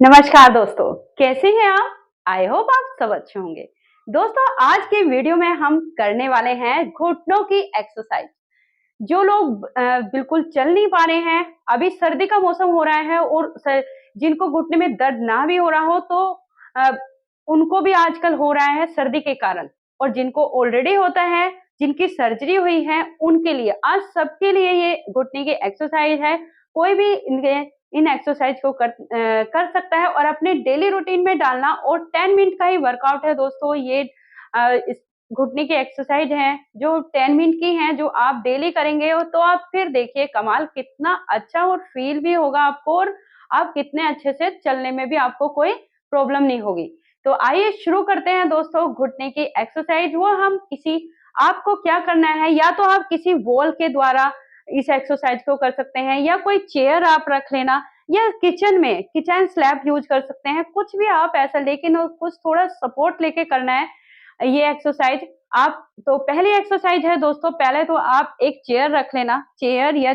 नमस्कार दोस्तों, कैसे हैं आप? आई होप आप सब अच्छे होंगे। दोस्तों, आज के वीडियो में हम करने वाले हैं घुटनों की एक्सरसाइज। जो लोग बिल्कुल चल नहीं पा रहे हैं, अभी सर्दी का मौसम हो रहा है और जिनको घुटने में दर्द ना भी हो रहा हो तो अ, उनको भी आजकल हो रहा है सर्दी के कारण। और जिनको ऑलरेडी होता है, जिनकी सर्जरी हुई है, उनके लिए आज सबके लिए ये घुटने की एक्सरसाइज है। कोई भी इन एक्सरसाइज को कर सकता है और अपने डेली रूटीन में डालना। और 10 मिनट का ही वर्कआउट है दोस्तों। ये इस घुटने की एक्सरसाइज है जो 10 मिनट की है, जो आप डेली करेंगे तो आप फिर देखिए कमाल कितना अच्छा और फील भी होगा आपको, और आप कितने अच्छे से चलने में भी आपको कोई प्रॉब्लम नहीं होगी। तो आइए शुरू करते हैं दोस्तों घुटने की एक्सरसाइज। वो हम किसी आपको क्या करना है, या तो आप किसी वॉल के द्वारा इस एक्सरसाइज को कर सकते हैं, या कोई चेयर आप रख लेना, या किचन में किचन स्लैब यूज कर सकते हैं, कुछ भी आप ऐसा, लेकिन कुछ थोड़ा सपोर्ट लेके करना है ये एक्सरसाइज। आप तो पहली एक्सरसाइज है दोस्तों, पहले तो आप एक चेयर रख लेना, चेयर या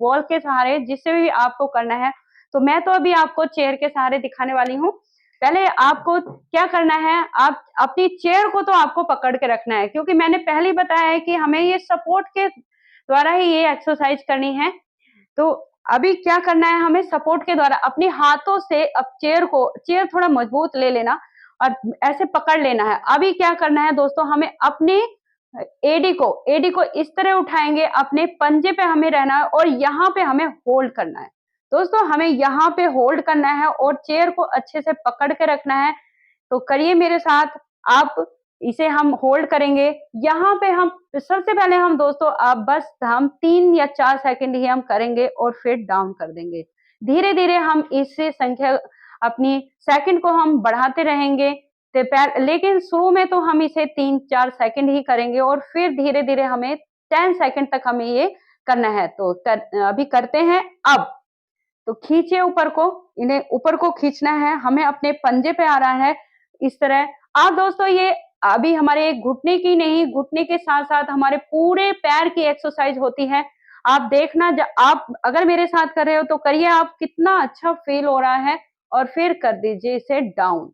वॉल के सहारे, जिससे भी आपको करना है। तो मैं तो अभी आपको चेयर के सहारे दिखाने वाली हूँ। पहले आपको क्या करना है, आप अपनी चेयर को तो आपको पकड़ के रखना है, क्योंकि मैंने पहले ही बताया है कि हमें ये सपोर्ट के द्वारा ही ये एक्सरसाइज करनी है। तो अभी क्या करना है, हमें सपोर्ट के द्वारा अपने हाथों से अब चेयर थोड़ा मजबूत ले लेना और ऐसे पकड़ लेना है। अभी क्या करना है दोस्तों, हमें अपने एडी को इस तरह उठाएंगे, अपने पंजे पे हमें रहना है और यहाँ पे हमें होल्ड करना है। दोस्तों, हमें यहाँ पे होल्ड करना है और चेयर को अच्छे से पकड़ के रखना है। तो करिए मेरे साथ आप, इसे हम होल्ड करेंगे। यहाँ पे हम सबसे पहले हम दोस्तों अब बस हम 3 या 4 सेकंड ही हम करेंगे और फिर डाउन कर देंगे। धीरे-धीरे हम इससे संख्या अपनी सेकंड को हम बढ़ाते रहेंगे। लेकिन शुरू में तो हम इसे 3-4 सेकंड ही करेंगे और फिर धीरे-धीरे हमें 10 सेकंड तक हमें ये करना है। तो अभी करते हैं अब। तो खींचिए ऊपर को, इन्हें ऊपर को खींचना है, हमें अपने पंजे पे आ रहा है इस तरह। आप दोस्तों ये अभी हमारे घुटने की नहीं, घुटने के साथ-साथ हमारे पूरे पैर की एक्सरसाइज होती है। आप देखना, आप अगर मेरे साथ कर रहे हो तो करिए, आप कितना अच्छा फील हो रहा है और फिर कर दीजिए इसे डाउन।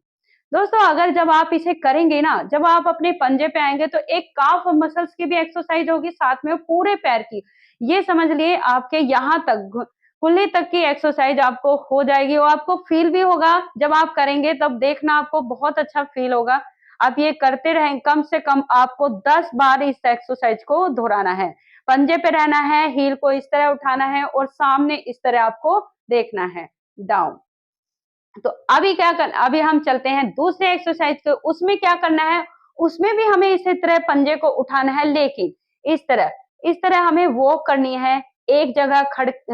दोस्तों, अगर जब आप इसे करेंगे ना, जब आप अपने पंजे पे आएँगे तो एक काफ मसल्स की भी एक्सरसाइज होगी, साथ में पूरे पैर की। ये समझ लिए आपके यहाँ तक कुल्ली तक की एक्सरसाइज आपको हो जाएगी और आपको फील भी होगा। जब आप करेंगे तब देखना आपको बहुत अच्छा फील होगा। आप ये करते रहें, कम से कम आपको 10 बार इस एक्सरसाइज को दोहराना है। पंजे पे रहना है, हील को इस तरह उठाना है और सामने इस तरह आपको देखना है, डाउन। तो अभी हम चलते हैं दूसरे एक्सरसाइज को। उसमें क्या करना है, उसमें भी हमें इसी तरह पंजे को उठाना है, लेकिन इस तरह हमें वॉक करनी है। एक जगह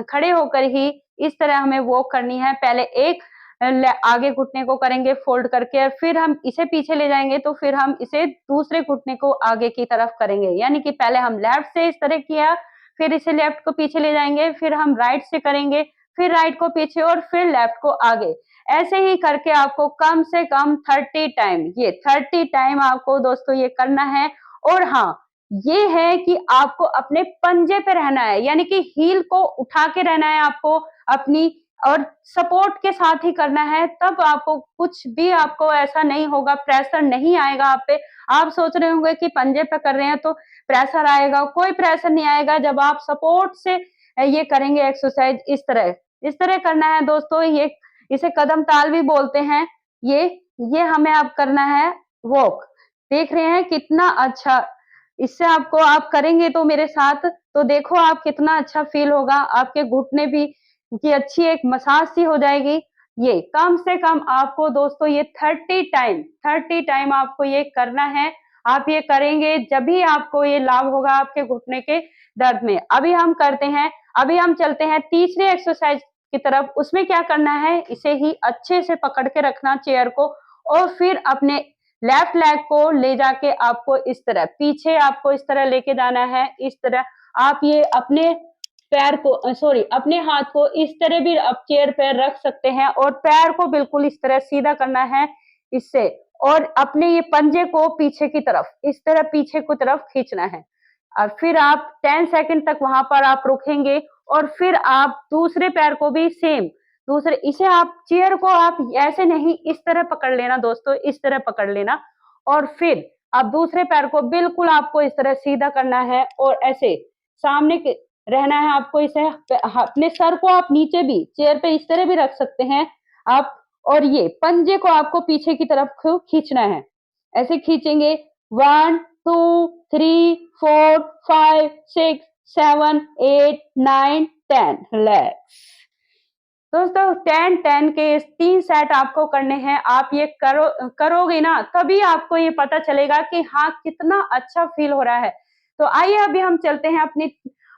खड़े होकर ही इस तरह हमें वॉक करनी है। पहले एक आगे घुटने को करेंगे फोल्ड करके, और फिर हम इसे पीछे ले जाएंगे, तो फिर हम इसे दूसरे घुटने को आगे की तरफ करेंगे। यानी कि पहले हम लेफ्ट से इस तरह किया, फिर इसे लेफ्ट को पीछे ले जाएंगे, फिर हम राइट से करेंगे, फिर राइट को पीछे और फिर लेफ्ट को आगे। ऐसे ही करके आपको कम से कम 30 टाइम आपको दोस्तों ये करना है। और हाँ, ये है कि आपको अपने पंजे पे रहना है, यानी कि हील को उठा के रहना है आपको अपनी, और सपोर्ट के साथ ही करना है। तब आपको कुछ भी आपको ऐसा नहीं होगा, प्रेशर नहीं आएगा आप पे। आप सोच रहे होंगे कि पंजे पे कर रहे हैं तो प्रेशर आएगा, कोई प्रेशर नहीं आएगा जब आप सपोर्ट से ये करेंगे एक्सरसाइज। इस तरह करना है दोस्तों। ये इसे कदम ताल भी बोलते हैं। ये ये हमें अब करना है वॉक। देख रहे हैं कितना अच्छा, इससे आपको आप करेंगे तो मेरे साथ, तो देखो आप कितना अच्छा फील होगा। आपके घुटने भी की अच्छी एक मसाज सी हो जाएगी। ये कम से कम आपको दोस्तों ये 30 टाइम आपको ये करना है। आप ये करेंगे जब भी आपको ये लाभ होगा आपके घुटने के दर्द में। अभी हम चलते हैं तीसरी एक्सरसाइज की तरफ। उसमें क्या करना है, इसे ही अच्छे से पकड़ के रखना चेयर को, और फिर अपने लेफ्ट लेग को ले जाके आपको इस तरह पीछे आपको इस तरह लेके जाना है। इस तरह आप ये अपने पैर को सॉरी अपने हाथ को इस तरह भी आप चेयर पे रख सकते हैं और पैर को बिल्कुल इस तरह सीधा करना है इससे, और अपने ये पंजे को पीछे की तरफ इस तरह पीछे की तरफ खींचना है। और फिर आप 10 सेकंड तक वहां पर आप रुकेंगे और फिर आप दूसरे पैर को भी सेम दूसरे इसे आप चेयर को आप ऐसे नहीं इस तरह पकड़ लेना दोस्तों, इस तरह पकड़ लेना और फिर आप दूसरे पैर को बिल्कुल आपको इस तरह सीधा करना है और ऐसे सामने के रहना है आपको। इसे अपने सर को आप नीचे भी चेयर पे इस तरह भी रख सकते हैं आप, और ये पंजे को आपको पीछे की तरफ खींचना है। ऐसे खींचेंगे 1 2 3 4 5 6 7 8 9 10 रिलैक्स। दोस्तों 10-10 के 3 सेट आपको करने हैं। आप ये करोगे ना तभी आपको ये पता चलेगा कि हाँ कितना अच्छा फील हो रहा है। तो आइए अभी हम चलते हैं अपनी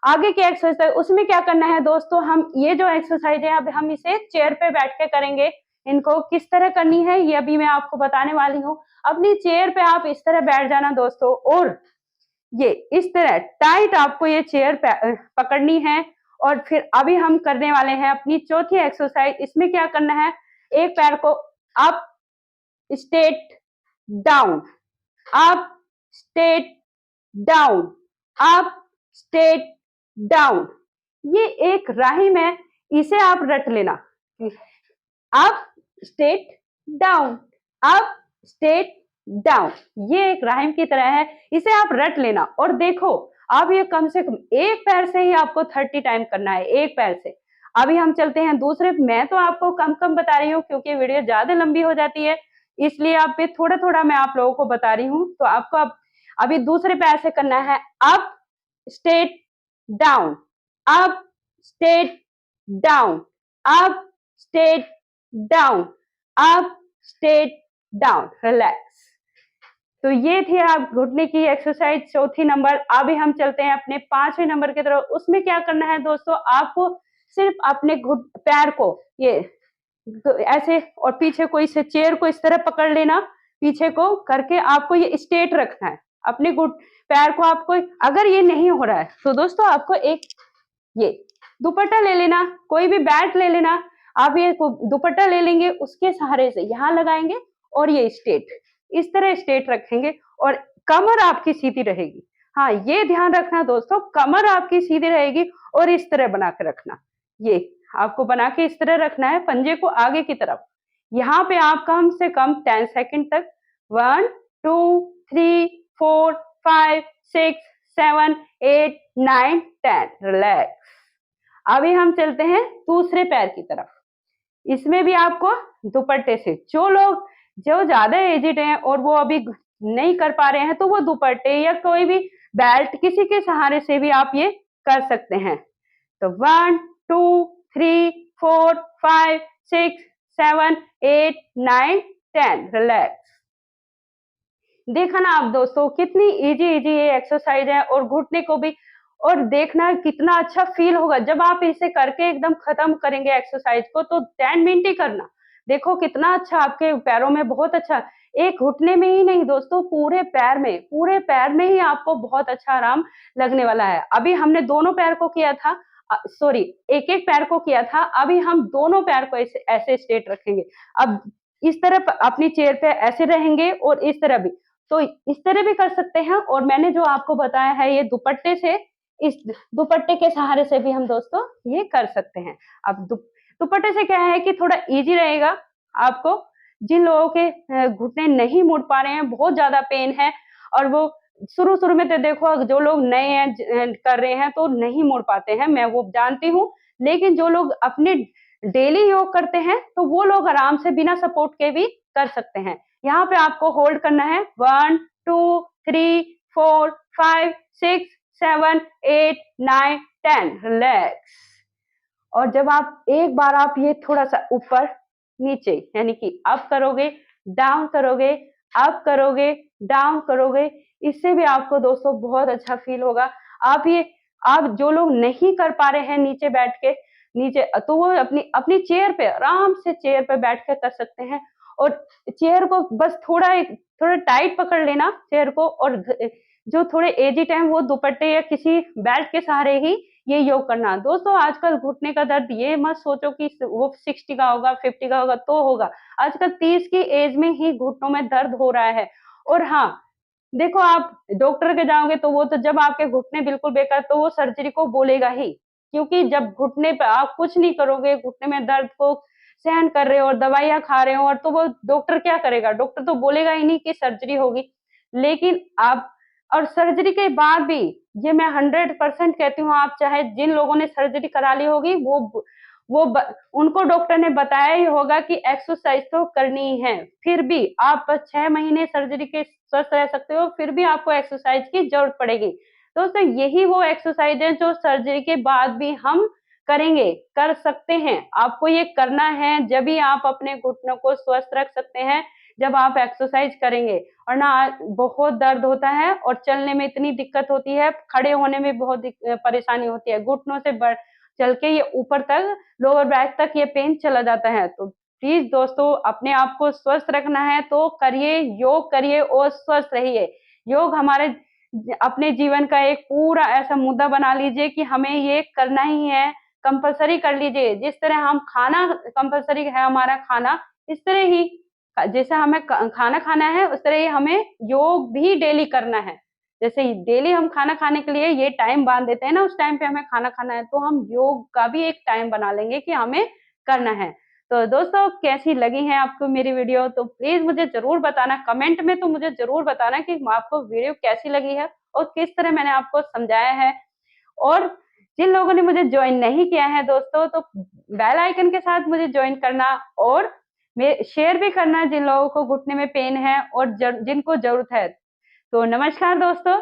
आगे की एक्सरसाइज। उसमें क्या करना है दोस्तों, हम ये जो एक्सरसाइज है अब हम इसे चेयर पे बैठ के करेंगे। इनको किस तरह करनी है ये अभी मैं आपको बताने वाली हूँ। अपनी चेयर पे आप इस तरह बैठ जाना दोस्तों और ये इस तरह टाइट आपको ये चेयर पकड़नी है। और फिर अभी हम करने वाले हैं अपनी चौथी एक्सरसाइज। इसमें क्या करना है, एक पैर को up straight down, up straight down, up straight down. ये एक राइम है, इसे आप रट लेना। Up straight down, up straight down, ये एक राइम की तरह है, इसे आप रट लेना। और देखो अब ये कम से कम एक पैर से ही आपको 30 टाइम करना है, एक पैर से। अभी हम चलते हैं दूसरे। मैं तो आपको कम कम बता रही हूँ क्योंकि वीडियो ज्यादा लंबी हो जाती है, इसलिए आप पे थोड़ा थोड़ा मैं आप लोगों को बता रही हूँ। तो आपको अब अभी दूसरे पैर से करना है up straight down, up straight down, up straight down, up straight down, relax. तो ये थी आप घुटने की एक्सरसाइज चौथी नंबर। अभी हम चलते हैं अपने 5वें नंबर की तरफ। उसमें क्या करना है दोस्तों, आपको सिर्फ अपने घुट पैर को ये ऐसे और पीछे को इसे चेयर को इस तरह पकड़ लेना, पीछे को करके आपको ये स्ट्रेट रखना है। अपने घुट पैर को आपको, अगर ये नहीं हो रहा है तो दोस्तों आपको एक ये दुपट्टा ले लेना, कोई भी बैट ले लेना। आप ये दुपट्टा ले लेंगे, उसके सहारे से यहाँ लगाएंगे और ये स्ट्रेट इस तरह स्ट्रेट रखेंगे और कमर आपकी सीधी रहेगी। हाँ ये ध्यान रखना दोस्तों, कमर आपकी सीधी रहेगी और इस तरह बना के रखना। ये आपको बना के इस तरह रखना है, पंजे को आगे की तरफ। यहाँ पे आप कम से कम 10 सेकंड तक 1 2 3 4 5 6 7 8 9 10 रिलैक्स। अभी हम चलते हैं दूसरे पैर की तरफ। इसमें भी आपको दुपट्टे से, जो ज्यादा एजिड हैं और वो अभी नहीं कर पा रहे हैं तो वो दुपट्टे या कोई भी बेल्ट किसी के सहारे से भी आप ये कर सकते हैं। तो 1 2 3 4 5 6 7 8 9 10 रिलैक्स। देखा ना आप दोस्तों कितनी इजी इजी ये एक्सरसाइज है, और घुटने को भी, और देखना कितना अच्छा फील होगा जब आप इसे करके एकदम खत्म करेंगे एक्सरसाइज को। तो 10 मिनट ही करना, देखो कितना अच्छा आपके पैरों में, बहुत अच्छा। एक घुटने में ही नहीं दोस्तों, पूरे पैर में ही आपको बहुत अच्छा आराम लगने वाला है। अभी हमने दोनों पैर को किया था, सॉरी एक एक पैर को किया था, अभी हम दोनों पैर को ऐसे ऐसे स्ट्रेट रखेंगे। अब इस तरह अपनी चेयर पे ऐसे रहेंगे और इस तरह भी, तो इस तरह भी कर सकते हैं। और मैंने जो आपको बताया है ये दुपट्टे से, इस दुपट्टे के सहारे से भी हम दोस्तों ये कर सकते हैं। अब दुपट्टे से क्या है कि थोड़ा इजी रहेगा आपको। जिन लोगों के घुटने नहीं मुड़ पा रहे हैं, बहुत ज्यादा पेन है, और वो शुरू शुरू में तो देखो जो लोग नए हैं कर रहे हैं तो नहीं मुड़ पाते हैं, मैं वो जानती हूँ। लेकिन जो लोग अपने डेली योग करते हैं तो वो लोग आराम से बिना सपोर्ट के भी कर सकते हैं। यहाँ पे आपको होल्ड करना है 1 2 3 4 5 6 7 8 9 10 रिलैक्स। और जब आप एक बार आप ये थोड़ा सा ऊपर नीचे यानी कि अप करोगे, डाउन करोगे, अप करोगे, डाउन करोगे, इससे भी आपको दोस्तों बहुत अच्छा फील होगा। आप जो लोग नहीं कर पा रहे हैं नीचे बैठ के, नीचे तो वो अपनी अपनी चेयर पे आराम से चेयर पे बैठ के कर सकते हैं। और चेयर को बस थोड़ा टाइट पकड़ लेना चेयर को, और जो थोड़े एजिड हैं वो दुपट्टे या किसी बेल्ट के सहारे ही ये योग करना। दोस्तों आजकल घुटने का दर्द ये मत सोचो कि वो 60 का होगा, 50 का होगा तो होगा। आजकल 30 की एज में ही घुटनों में दर्द हो रहा है। और हाँ देखो, आप डॉक्टर के जाओगे तो वो तो जब आपके घुटने बिल्कुल बेकार, तो वो सर्जरी को बोलेगा ही क्योंकि जब घुटने पे आप कुछ नहीं करोगे, घुटने में दर्द को सहन कर रहे हो और दवाइयाँ खा रहे हो, और तो वो डॉक्टर क्या करेगा? डॉक्टर तो बोलेगा ही नहीं कि सर्जरी होगी। लेकिन आप और सर्जरी के बाद भी, ये मैं 100% कहती हूँ, आप चाहे जिन लोगों ने सर्जरी करा ली होगी, वो ब उनको डॉक्टर ने बताया ही होगा कि एक्सरसाइज़ तो करनी ही है। फिर भी आप 6 महीने सर्जरी के स्वस्थ रह सकते हो, फिर भी आपको एक्सरसाइज़ की ज़रूरत पड़ेगी। दोस्तों, यही वो एक्सरसाइज़ है जो सर्जरी के बाद भी हम करेंगे, कर सकते हैं। आपको ये करना है, जभी आप अपने घुटनों को स्वस्थ रख सकते हैं, जब आप एक्सरसाइज़ करेंगे। और ना बहुत दर्द होता है और चलने में इतनी दिक्कत होती है, खड़े होने में बहुत परेशानी होती है। घुटनों से बढ़ चल के ये ऊपर तक, लोअर बैक तक ये पेन चला जाता है। तो प्लीज़ दोस्तों, अपने आप को स्वस्थ रखना है तो करिए, योग करिए और स्वस्थ रहिए। योग हमारे अपने जीवन का एक पूरा ऐसा मुद्दा बना लीजिए कि हमें ये करना ही है, कंपल्सरी कर लीजिए। जिस तरह हम खाना कंपल्सरी है हमारा खाना, इस तरह ही जैसे हमें खाना खाना है, उस तरह ही हमें योग भी डेली करना है। जैसे डेली हम खाना खाने के लिए ये टाइम बाँध देते हैं ना, उस टाइम पे हमें खाना खाना है, तो हम योग का भी एक टाइम बना लेंगे कि हमें करना है। तो दोस्तों, कैसी लगी है आपको मेरी वीडियो? तो प्लीज़ मुझे ज़रूर बताना, कमेंट में तो मुझे ज़रूर बताना कि आपको वीडियो कैसी लगी है और किस तरह मैंने आपको समझाया है। और जिन लोगों ने मुझे जॉइन नहीं किया है दोस्तों, तो बेल आइकन के साथ मुझे जॉइन करना और शेयर भी करना जिन लोगों को घुटने में पेन है और जिनको ज़रूरत है। तो नमस्कार दोस्तों।